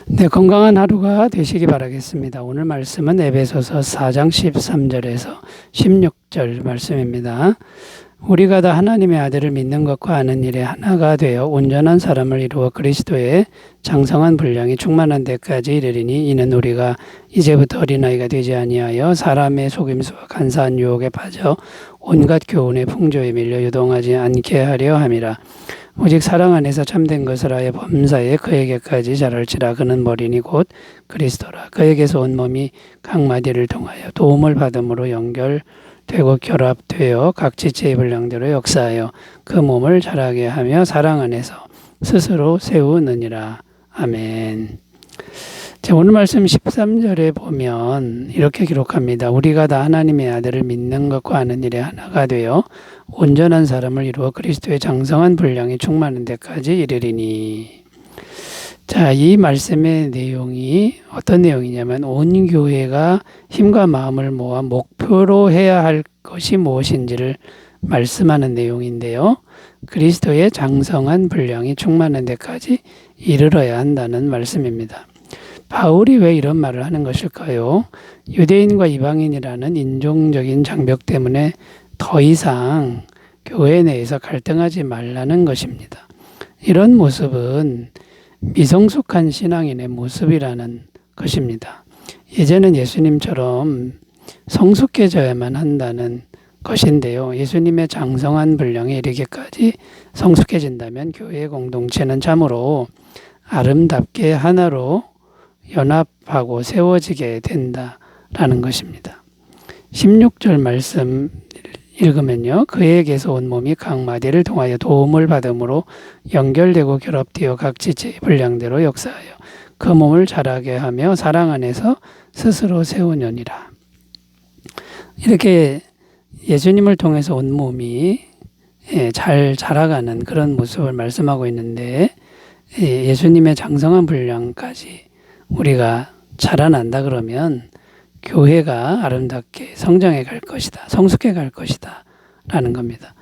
네, 건강한 하루가 되시기 바라겠습니다. 오늘 말씀은 에베소서 4장 13절에서 16절 말씀입니다. 우리가 다 하나님의 아들을 믿는 것과 아는 일에 하나가 되어 온전한 사람을 이루어 그리스도의 장성한 분량이 충만한 데까지 이르리니 이는 우리가 이제부터 어린아이가 되지 아니하여 사람의 속임수와 간사한 유혹에 빠져 온갖 교훈의 풍조에 밀려 유동하지 않게 하려 함이라. 오직 사랑 안에서 참된 것을 하여 범사에 그에게까지 자랄지라. 그는 머리니 곧 그리스도라. 그에게서 온 몸이 각 마디를 통하여 도움을 받음으로 연결되고 결합되어 각 지체의 분량대로 역사하여 그 몸을 자라게 하며 사랑 안에서 스스로 세우느니라. 아멘. 자, 오늘 말씀 13절에 보면 이렇게 기록합니다. 우리가 다 하나님의 아들을 믿는 것과 아는 일에 하나가 되어 온전한 사람을 이루어 그리스도의 장성한 분량이 충만한 데까지 이르리니. 자, 이 말씀의 내용이 어떤 내용이냐면 온 교회가 힘과 마음을 모아 목표로 해야 할 것이 무엇인지를 말씀하는 내용인데요. 그리스도의 장성한 분량이 충만한 데까지 이르러야 한다는 말씀입니다. 바울이 왜 이런 말을 하는 것일까요? 유대인과 이방인이라는 인종적인 장벽 때문에 더 이상 교회 내에서 갈등하지 말라는 것입니다. 이런 모습은 미성숙한 신앙인의 모습이라는 것입니다. 이제는 예수님처럼 성숙해져야만 한다는 것인데요. 예수님의 장성한 분량에 이르기까지 성숙해진다면 교회 공동체는 참으로 아름답게 하나로 연합하고 세워지게 된다라는 것입니다. 16절 말씀 읽으면요. 그에게서 온 몸이 각 마디를 통하여 도움을 받음으로 연결되고 결합되어 각 지체의 분량대로 역사하여 그 몸을 자라게 하며 사랑 안에서 스스로 세우느니라. 이렇게 예수님을 통해서 온 몸이 잘 자라가는 그런 모습을 말씀하고 있는데, 예수님의 장성한 분량까지 우리가 자라난다 그러면 교회가 아름답게 성장해 갈 것이다. 성숙해 갈 것이다. 라는 겁니다.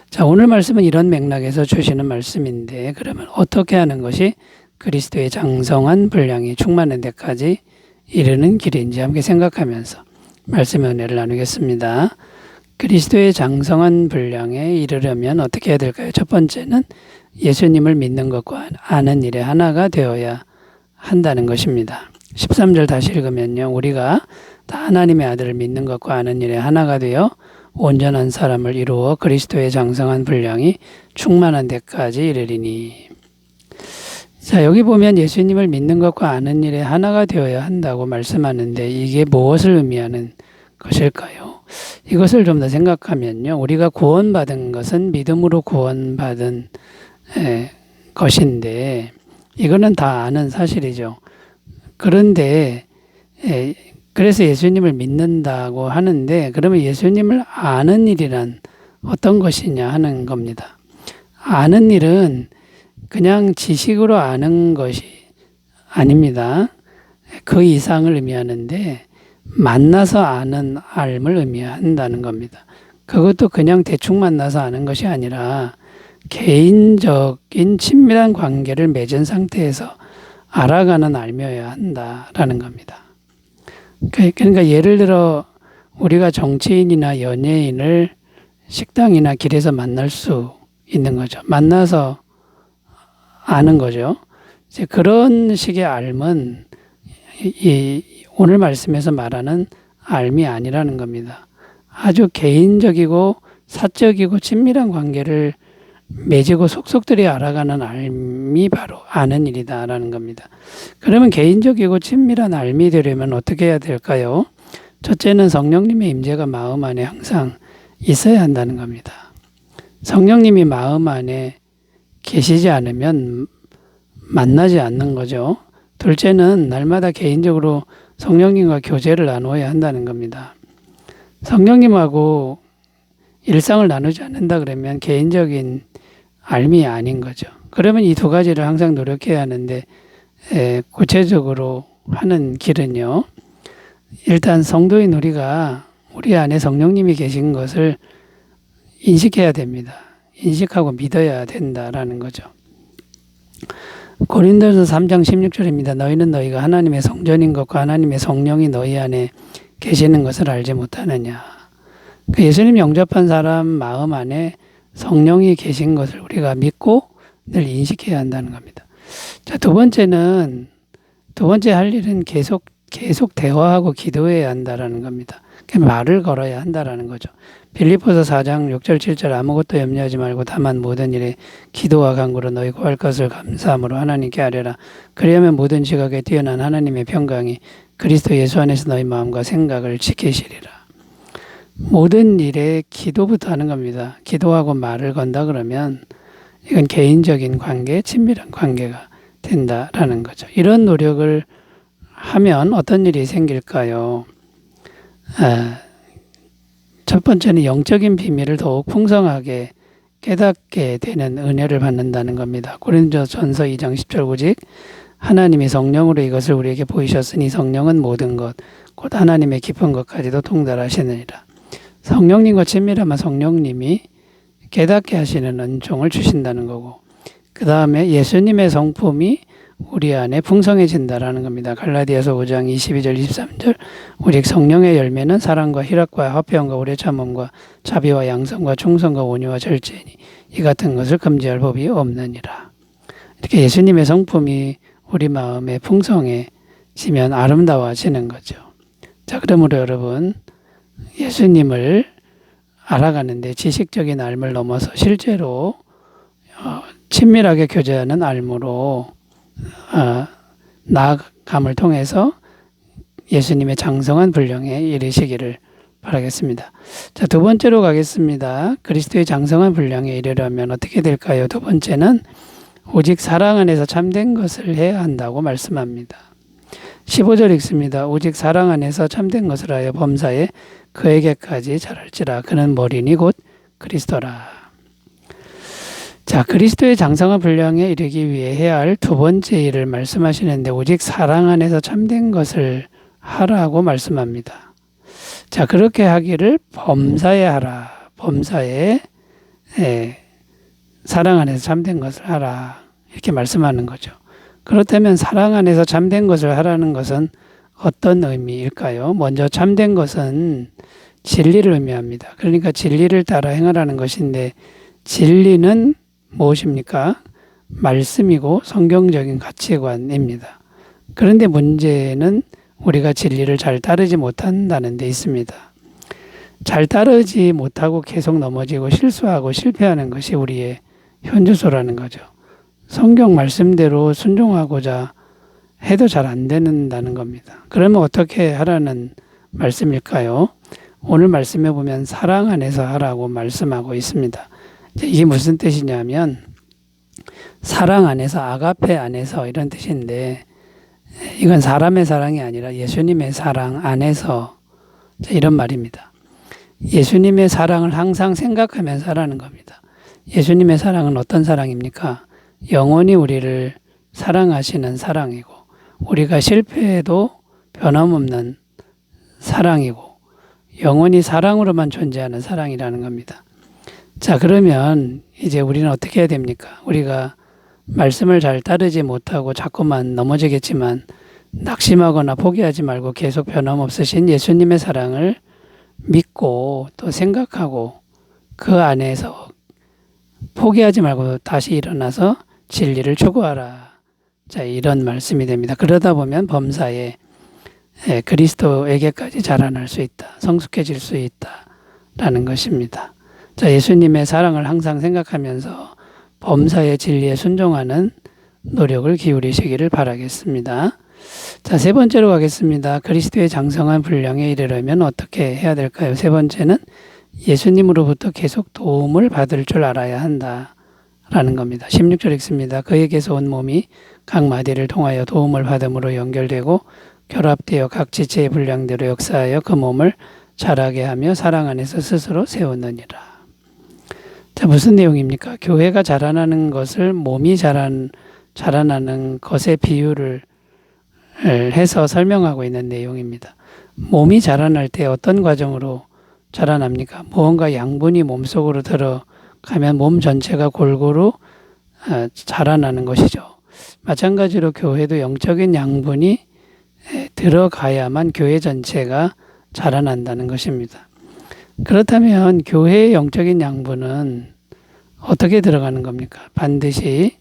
자, 오늘 말씀은 이런 맥락에서 주시는 말씀인데, 그러면 어떻게 하는 것이 그리스도의 장성한 분량이 충만한 데까지 이르는 길인지 함께 생각하면서 말씀의 은혜를 나누겠습니다. 그리스도의 장성한 분량에 이르려면 어떻게 해야 될까요? 첫 번째는 예수님을 믿는 것과 아는 일에 하나가 되어야 한다는 것입니다. 13절 다시 읽으면요. 우리가 다 하나님의 아들을 믿는 것과 아는 일에 하나가 되어 온전한 사람을 이루어 그리스도의 장성한 분량이 충만한 데까지 이르리니. 자, 여기 보면 예수님을 믿는 것과 아는 일에 하나가 되어야 한다고 말씀하는데 이게 무엇을 의미하는 것일까요? 이것을 좀 더 생각하면요. 우리가 구원받은 것은 믿음으로 구원받은 것인데 이거는 다 아는 사실이죠. 그런데 그래서 예수님을 믿는다고 하는데 그러면 예수님을 아는 일이란 어떤 것이냐 하는 겁니다. 아는 일은 그냥 지식으로 아는 것이 아닙니다. 그 이상을 의미하는데 만나서 아는 알을 의미한다는 겁니다. 그것도 그냥 대충 만나서 아는 것이 아니라 개인적인 친밀한 관계를 맺은 상태에서 알아가는 알며야 한다라는 겁니다. 그러니까 예를 들어 우리가 정치인이나 연예인을 식당이나 길에서 만날 수 있는 거죠. 만나서 아는 거죠. 이제 그런 식의 알은 이 오늘 말씀에서 말하는 알미 아니라는 겁니다. 아주 개인적이고 사적이고 친밀한 관계를 맺고 속속들이 알아가는 알미 바로 아는 일이다라는 겁니다. 그러면 개인적이고 친밀한 알미 되려면 어떻게 해야 될까요? 첫째는 성령님의 임재가 마음 안에 항상 있어야 한다는 겁니다. 성령님이 마음 안에 계시지 않으면 만나지 않는 거죠. 둘째는 날마다 개인적으로 성령님과 교제를 나누어야 한다는 겁니다. 성령님하고 일상을 나누지 않는다 그러면 개인적인 알미 아닌 거죠. 그러면 이 두 가지를 항상 노력해야 하는데 구체적으로 하는 길은요. 일단 성도인 우리가 우리 안에 성령님이 계신 것을 인식해야 됩니다. 인식하고 믿어야 된다라는 거죠. 고린도서 3장 16절입니다. 너희는 너희가 하나님의 성전인 것과 하나님의 성령이 너희 안에 계시는 것을 알지 못하느냐. 예수님 영접한 사람 마음 안에 성령이 계신 것을 우리가 믿고 늘 인식해야 한다는 겁니다. 자, 두 번째 할 일은 계속 대화하고 기도해야 한다라는 겁니다. 말을 걸어야 한다라는 거죠. 빌립보서 4장 6절 7절 아무것도 염려하지 말고 다만 모든 일에 기도와 간구로 너희 구할 것을 감사함으로 하나님께 아뢰라. 그리하면 모든 지각에 뛰어난 하나님의 평강이 그리스도 예수 안에서 너희 마음과 생각을 지키시리라. 모든 일에 기도부터 하는 겁니다. 기도하고 말을 건다 그러면 이건 개인적인 관계, 친밀한 관계가 된다라는 거죠. 이런 노력을 하면 어떤 일이 생길까요? 첫 번째는 영적인 비밀을 더욱 풍성하게 깨닫게 되는 은혜를 받는다는 겁니다. 고린도전서 2장 10절 오직 하나님이 성령으로 이것을 우리에게 보이셨으니 성령은 모든 것, 곧 하나님의 깊은 것까지도 통달하시느니라. 성령님과 친밀하면 성령님이 깨닫게 하시는 은총을 주신다는 거고, 그 다음에 예수님의 성품이 우리 안에 풍성해진다라는 겁니다. 갈라디아서 5장 22절 23절 오직 성령의 열매는 사랑과 희락과 화평과 오래 참음과 자비와 양성과 충성과 온유와 절제니 이 같은 것을 금지할 법이 없느니라. 이렇게 예수님의 성품이 우리 마음에 풍성해지면 아름다워지는 거죠. 자, 그러므로 여러분 예수님을 알아가는데 지식적인 알을 넘어서 실제로 친밀하게 교제하는 알무로 나아감을 통해서 예수님의 장성한 분량에 이르시기를 바라겠습니다. 자, 두 번째로 가겠습니다. 그리스도의 장성한 분량에 이르려면 어떻게 될까요? 두 번째는 오직 사랑 안에서 참된 것을 해야 한다고 말씀합니다. 15절 읽습니다. 오직 사랑 안에서 참된 것을 하여 범사에 그에게까지 자랄지라. 그는 머리니 곧 그리스도라. 자, 그리스도의 장성한 분량에 이르기 위해 해야 할 두 번째 일을 말씀하시는데 오직 사랑 안에서 참된 것을 하라고 말씀합니다. 자, 그렇게 하기를 범사에 하라. 범사에 사랑 안에서 참된 것을 하라. 이렇게 말씀하는 거죠. 그렇다면 사랑 안에서 참된 것을 하라는 것은 어떤 의미일까요? 먼저 참된 것은 진리를 의미합니다. 그러니까 진리를 따라 행하라는 것인데 진리는 무엇입니까? 말씀이고 성경적인 가치관입니다. 그런데 문제는 우리가 진리를 잘 따르지 못한다는 데 있습니다. 잘 따르지 못하고 계속 넘어지고 실수하고 실패하는 것이 우리의 현주소라는 거죠. 성경 말씀대로 순종하고자 해도 잘 안 된다는 겁니다. 그러면 어떻게 하라는 말씀일까요? 오늘 말씀해 보면 사랑 안에서 하라고 말씀하고 있습니다. 이게 무슨 뜻이냐면 사랑 안에서 아가페 안에서 이런 뜻인데 이건 사람의 사랑이 아니라 예수님의 사랑 안에서 이런 말입니다. 예수님의 사랑을 항상 생각하면서 하라는 겁니다. 예수님의 사랑은 어떤 사랑입니까? 영원히 우리를 사랑하시는 사랑이고 우리가 실패해도 변함없는 사랑이고 영원히 사랑으로만 존재하는 사랑이라는 겁니다. 자, 그러면 이제 우리는 어떻게 해야 됩니까? 우리가 말씀을 잘 따르지 못하고 자꾸만 넘어지겠지만 낙심하거나 포기하지 말고 계속 변함없으신 예수님의 사랑을 믿고 또 생각하고 그 안에서 포기하지 말고 다시 일어나서 진리를 추구하라. 자, 이런 말씀이 됩니다. 그러다 보면 범사에 그리스도에게까지 자라날 수 있다. 성숙해질 수 있다라는 것입니다. 자, 예수님의 사랑을 항상 생각하면서 범사의 진리에 순종하는 노력을 기울이시기를 바라겠습니다. 자, 세 번째로 가겠습니다. 그리스도의 장성한 분량에 이르려면 어떻게 해야 될까요? 세 번째는 예수님으로부터 계속 도움을 받을 줄 알아야 한다라는 겁니다. 16절 읽습니다. 그에게서 온 몸이 각 마디를 통하여 도움을 받음으로 연결되고 결합되어 각 지체의 분량대로 역사하여 그 몸을 자라게 하며 사랑 안에서 스스로 세우느니라. 자, 무슨 내용입니까? 교회가 자라나는 것을 몸이 자라나는 것에 비유를 해서 설명하고 있는 내용입니다. 몸이 자라날 때 어떤 과정으로 자라납니까? 무언가 양분이 몸속으로 들어가면 몸 전체가 골고루 자라나는 것이죠. 마찬가지로 교회도 영적인 양분이 들어가야만 교회 전체가 자라난다는 것입니다. 그렇다면 교회의 영적인 양분은 어떻게 들어가는 겁니까? 반드시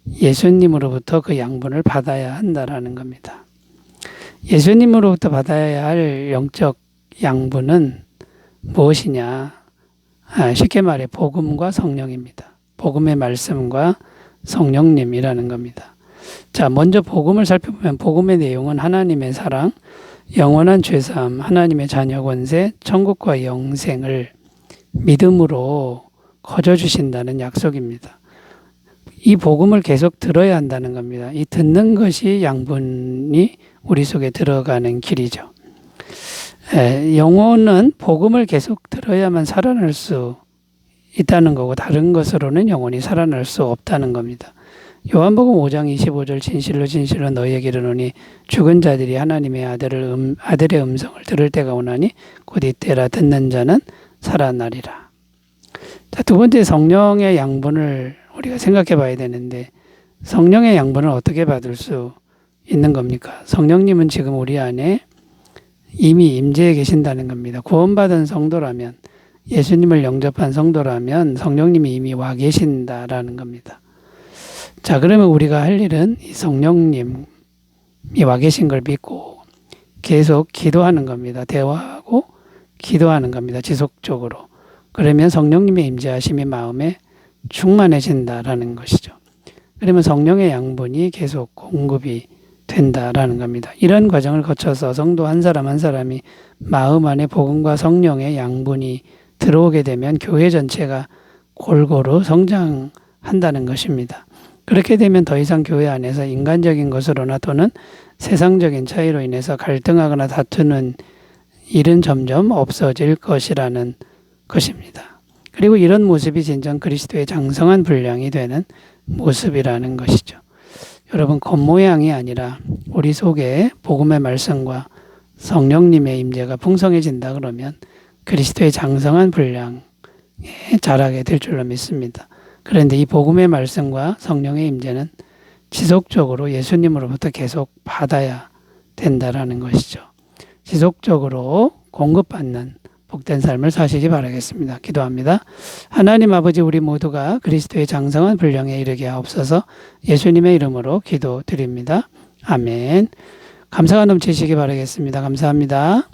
예수님으로부터 그 양분을 받아야 한다라는 겁니다. 예수님으로부터 받아야 할 영적 양분은 무엇이냐? 쉽게 말해 복음과 성령입니다. 복음의 말씀과 성령님이라는 겁니다. 자, 먼저 복음을 살펴보면 복음의 내용은 하나님의 사랑, 영원한 죄사함, 하나님의 자녀 권세, 천국과 영생을 믿음으로 거저주신다는 약속입니다. 이 복음을 계속 들어야 한다는 겁니다. 이 듣는 것이 양분이 우리 속에 들어가는 길이죠. 영혼은 복음을 계속 들어야만 살아날 수 있다는 거고 다른 것으로는 영혼이 살아날 수 없다는 겁니다. 요한복음 5장 25절 진실로 진실로 너희에게 이르노니 죽은 자들이 하나님의 아들의 음성을 들을 때가 오나니 곧 이때라 듣는 자는 살아나리라. 자, 두 번째 성령의 양분을 우리가 생각해 봐야 되는데 성령의 양분을 어떻게 받을 수 있는 겁니까? 성령님은 지금 우리 안에 이미 임재해 계신다는 겁니다. 구원받은 성도라면 예수님을 영접한 성도라면 성령님이 이미 와 계신다라는 겁니다. 자, 그러면 우리가 할 일은 이 성령님이 와 계신 걸 믿고 계속 기도하는 겁니다. 대화하고 기도하는 겁니다. 지속적으로. 그러면 성령님의 임재하심이 마음에 충만해진다라는 것이죠. 그러면 성령의 양분이 계속 공급이 된다라는 겁니다. 이런 과정을 거쳐서 성도 한 사람 한 사람이 마음 안에 복음과 성령의 양분이 들어오게 되면 교회 전체가 골고루 성장한다는 것입니다. 그렇게 되면 더 이상 교회 안에서 인간적인 것으로나 또는 세상적인 차이로 인해서 갈등하거나 다투는 일은 점점 없어질 것이라는 것입니다. 그리고 이런 모습이 진정 그리스도의 장성한 분량이 되는 모습이라는 것이죠. 여러분, 겉모양이 아니라 우리 속에 복음의 말씀과 성령님의 임재가 풍성해진다 그러면 그리스도의 장성한 분량에 자라게 될 줄로 믿습니다. 그런데 이 복음의 말씀과 성령의 임재는 지속적으로 예수님으로부터 계속 받아야 된다라는 것이죠. 지속적으로 공급받는 복된 삶을 사시기 바라겠습니다. 기도합니다. 하나님 아버지, 우리 모두가 그리스도의 장성한 분량에 이르게 하옵소서. 예수님의 이름으로 기도드립니다. 아멘. 감사가 넘치시기 바라겠습니다. 감사합니다.